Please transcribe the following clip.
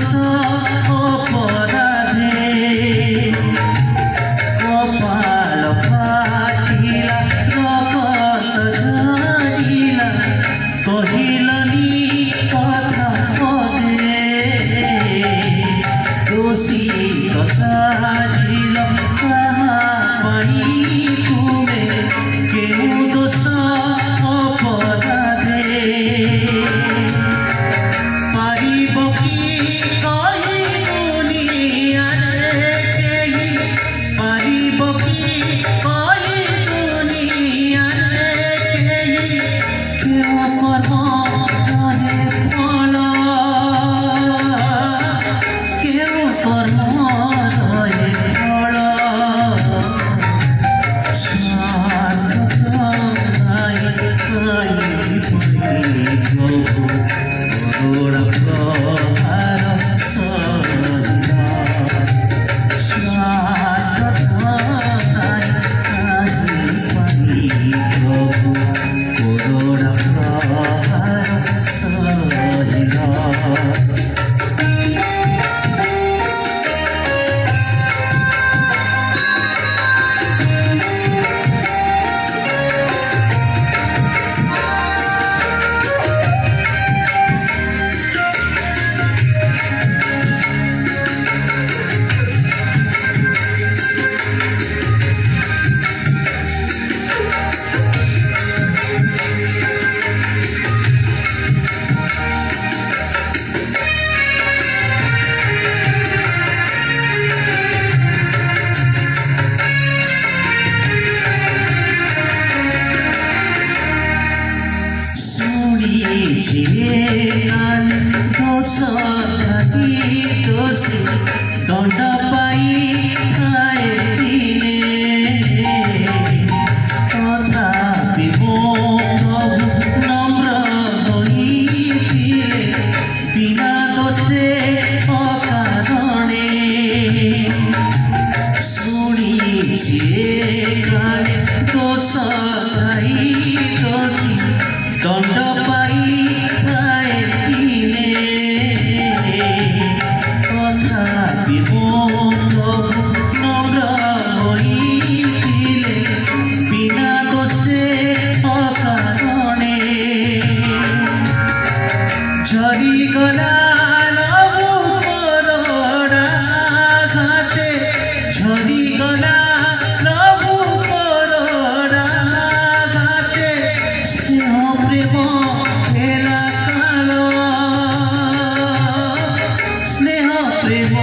দোষ অপরাধে কপাল ফাটিলা রকত ঝরিলা কহিলনি কথা পদে দোষী সাজিল তাহা পাই তুমে কেউ দোষ অপরাধে পারিব কি কহি দুনিয়ারে কেহি পারিব কি কহি দুনিয়ারে কেহি কেউ কর্ম রহে ফল কেউ কর্ম রহে ফল दंड पाई खाए दिने तथापि मो प्रभु नम्र होइथिले बिना दोषे अकारणे शुणिछि काले दोष खाई दोषी दंड पाई खाए दिने तथापि मो प्रभु नम्र होइथिले बिना दोषे अकारणे झरिगला लहु करोड़ा घाटे झरिगला लहु करोड़ा घाटे स्नेह प्रेम खेला काल स्नेह प्रेम